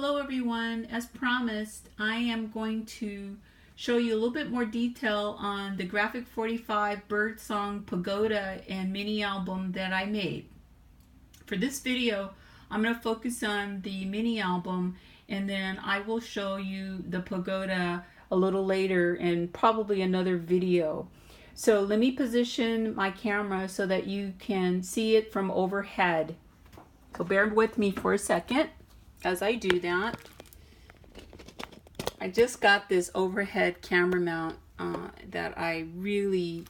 Hello everyone, as promised I am going to show you a little bit more detail on the Graphic 45 Birdsong Pagoda and mini album that I made. For this video I'm going to focus on the mini album, and then I will show you the pagoda a little later in probably another video. So let me position my camera so that you can see it from overhead. So bear with me for a second as I do that. I just got this overhead camera mount that I really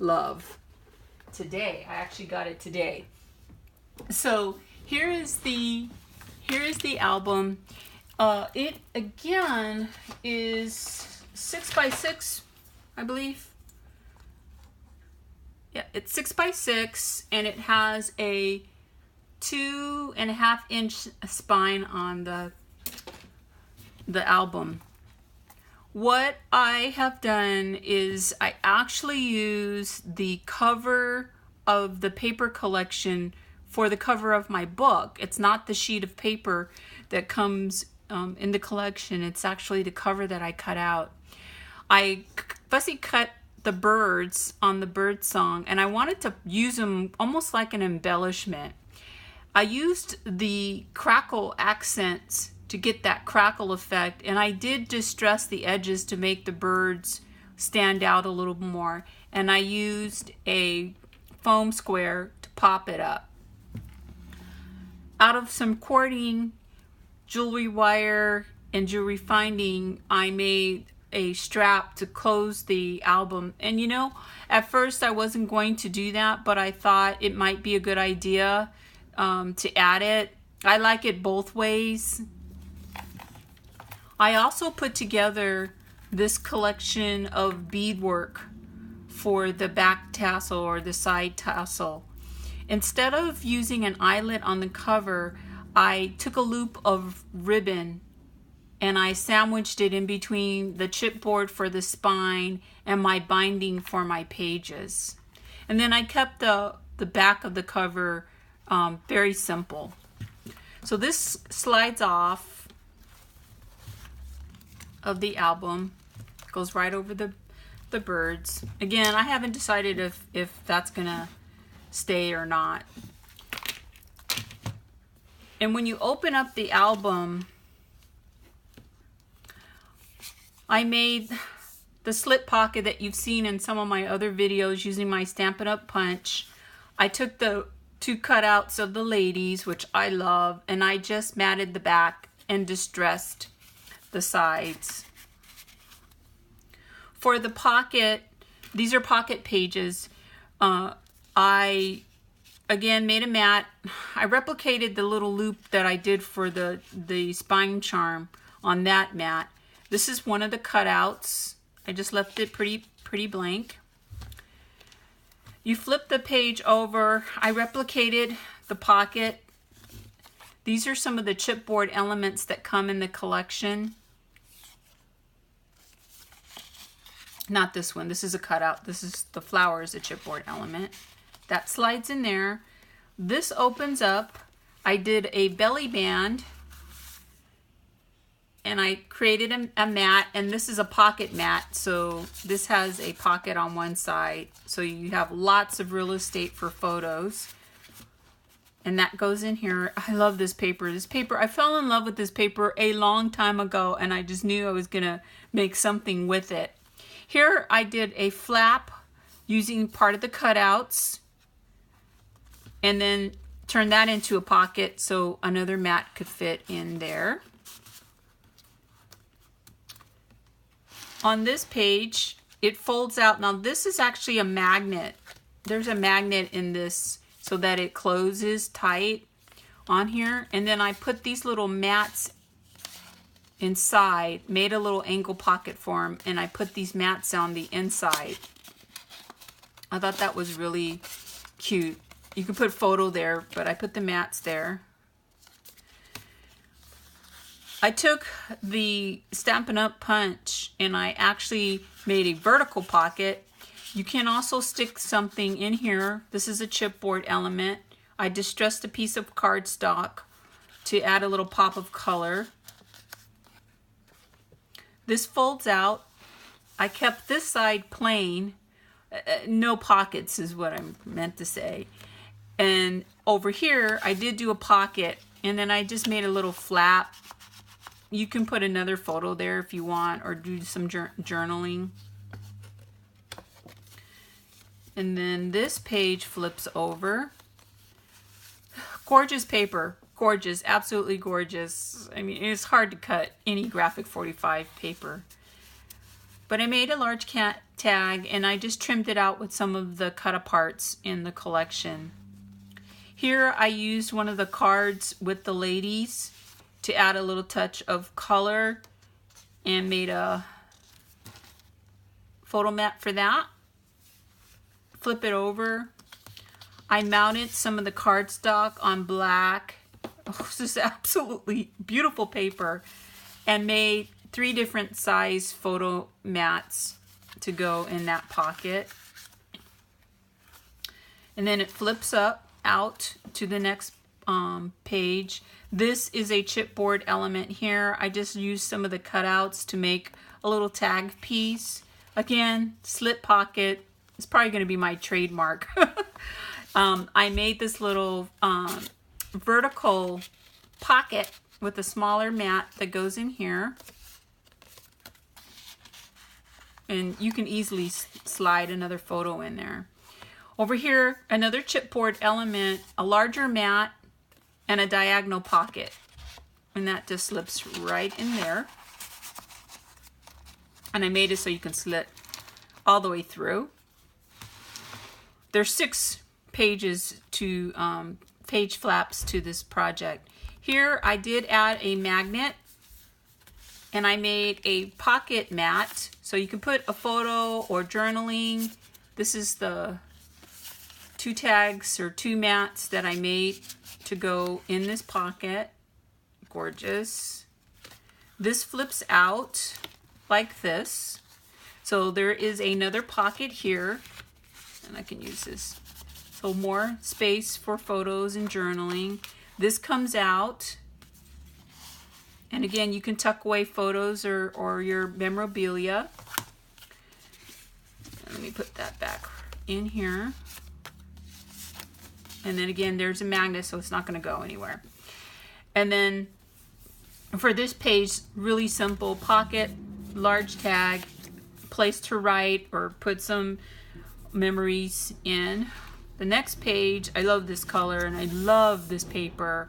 love today. I actually got it today. So here is the album. It again is 6x6, I believe. Yeah, it's 6x6, and it has a 2.5-inch spine on the album. What I have done is I actually use the cover of the paper collection for the cover of my book. It's not the sheet of paper that comes in the collection. It's actually the cover that I cut out. I fussy cut the birds on the bird song, and I wanted to use them almost like an embellishment. I used the crackle accents to get that crackle effect, and I did distress the edges to make the birds stand out a little more, and I used a foam square to pop it up. Out of some cording, jewelry wire, and jewelry finding, I made a strap to close the album. And you know, at first I wasn't going to do that, but I thought it might be a good idea to add it. I like it both ways. I also put together this collection of beadwork for the back tassel or the side tassel. Instead of using an eyelet on the cover, I took a loop of ribbon and I sandwiched it in between the chipboard for the spine and my binding for my pages. And then I kept the back of the cover very simple. So this slides off of the album, goes right over the birds. Again, I haven't decided if that's gonna stay or not. And when you open up the album, I made the slip pocket that you've seen in some of my other videos using my Stampin' Up! Punch. I took the two cutouts of the ladies, which I love, and I just matted the back and distressed the sides. For the pocket, these are pocket pages. I again made a mat. I replicated the little loop that I did for the spine charm on that mat. This is one of the cutouts. I just left it pretty blank. You flip the page over. I replicated the pocket. These are some of the chipboard elements that come in the collection. Not this one. This is a cutout. This is the flower is a chipboard element. That slides in there. This opens up. I did a belly band, and I created a mat, and this is a pocket mat, so this has a pocket on one side, so you have lots of real estate for photos. And that goes in here. I love this paper. I fell in love with this paper a long time ago, and I just knew I was gonna make something with it. Here I did a flap using part of the cutouts, and then turned that into a pocket so another mat could fit in there. On this page, it folds out. Now this is actually a magnet. There's a magnet in this so that it closes tight on here. And then I put these little mats inside, made a little angle pocket for them, and I put these mats on the inside. I thought that was really cute. You could put photo there, but I put the mats there. I took the Stampin' Up! Punch and I actually made a vertical pocket. You can also stick something in here. This is a chipboard element. I distressed a piece of cardstock to add a little pop of color. This folds out. I kept this side plain. No pockets is what I meant to say. And over here, I did do a pocket, and then I just made a little flap. You can put another photo there if you want, or do some journaling. And then this page flips over. Gorgeous paper. Gorgeous. Absolutely gorgeous. I mean, it's hard to cut any graphic 45 paper. But I made a large tag, and I just trimmed it out with some of the cut aparts in the collection. Here I used one of the cards with the ladies to add a little touch of color and made a photo mat for that. Flip it over. I mounted some of the cardstock on black. Oh, this is absolutely beautiful paper, and made 3 different size photo mats to go in that pocket. And then it flips out to the next page. This is a chipboard element here. I just used some of the cutouts to make a little tag piece. Again, slip pocket. It's probably going to be my trademark. I made this little vertical pocket with a smaller mat that goes in here. And you can easily slide another photo in there. Over here, another chipboard element, a larger mat, and a diagonal pocket. And that just slips right in there. And I made it so you can slit all the way through. There's 6 pages to page flaps to this project. Here I did add a magnet, and I made a pocket mat so you can put a photo or journaling. This is the 2 tags or 2 mats that I made to go in this pocket. Gorgeous. This flips out like this. So there is another pocket here, and I can use this. So more space for photos and journaling. This comes out, and again, you can tuck away photos or your memorabilia. Let me put that back in here. And then again, there's a magnet, so it's not going to go anywhere. And then for this page, really simple pocket, large tag, place to write or put some memories in. The next page, I love this color and I love this paper.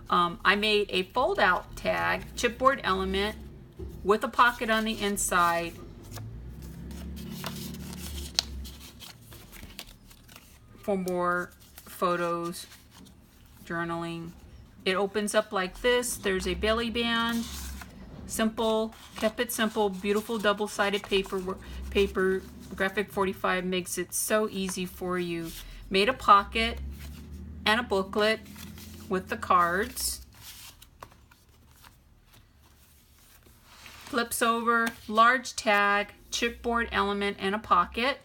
I made a fold out tag, chipboard element with a pocket on the inside. For more photos, journaling. It opens up like this. There's a belly band. Simple, kept it simple, beautiful double-sided paper. Graphic 45 makes it so easy for you. Made a pocket and a booklet with the cards. Flips over, large tag, chipboard element, and a pocket.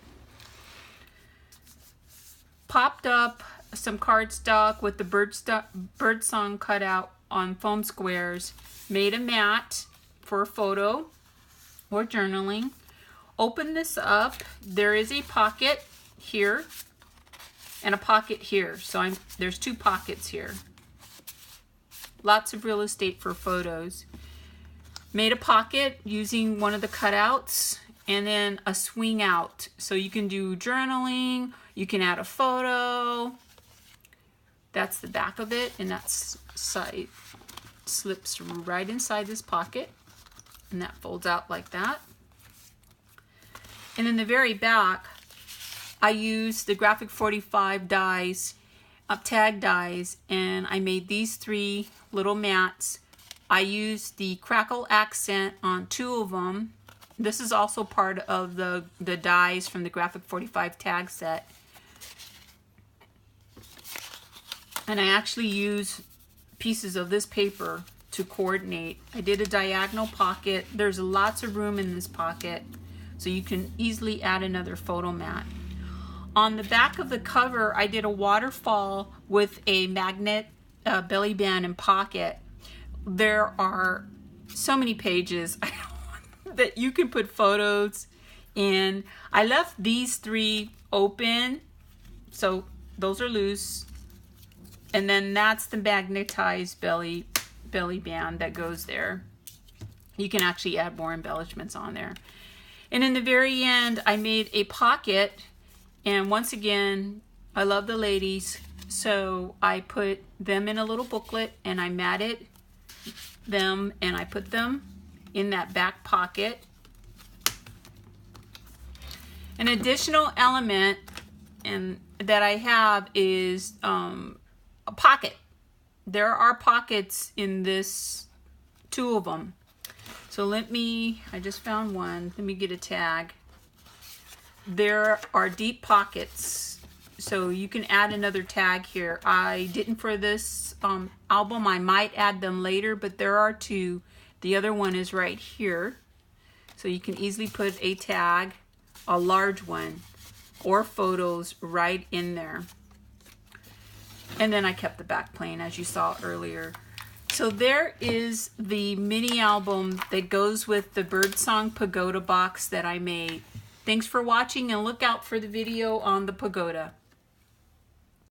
Popped up some cardstock with the bird song cut out on foam squares. Made a mat for a photo or journaling. Open this up. There is a pocket here and a pocket here. So there's 2 pockets here. Lots of real estate for photos. Made a pocket using one of the cutouts, and then a swing out. So you can do journaling, you can add a photo. That's the back of it, and that side slips right inside this pocket, and that folds out like that. And in the very back, I used the Graphic 45 dies, tag dies, and I made these 3 little mats. I used the crackle accent on 2 of them. This is also part of the dies from the Graphic 45 tag set. And I actually use pieces of this paper to coordinate. I did a diagonal pocket. There's lots of room in this pocket, so you can easily add another photo mat. On the back of the cover, I did a waterfall with a magnet belly band and pocket. There are so many pages. that you can put photos in. I left these 3 open, so those are loose. And then that's the magnetized belly band that goes there. You can actually add more embellishments on there. And in the very end, I made a pocket. And once again, I love the ladies, so I put them in a little booklet and I matted them and I put them in that back pocket. An additional element that I have is a pocket. There are pockets in this, 2 of them. So I just found one. Let me get a tag. There are deep pockets, so you can add another tag here. I didn't for this album. I might add them later, but there are 2. The other one is right here. So you can easily put a tag, a large one, or photos right in there. And then I kept the back plain, as you saw earlier. So there is the mini album that goes with the Birdsong Pagoda box that I made. Thanks for watching, and look out for the video on the Pagoda.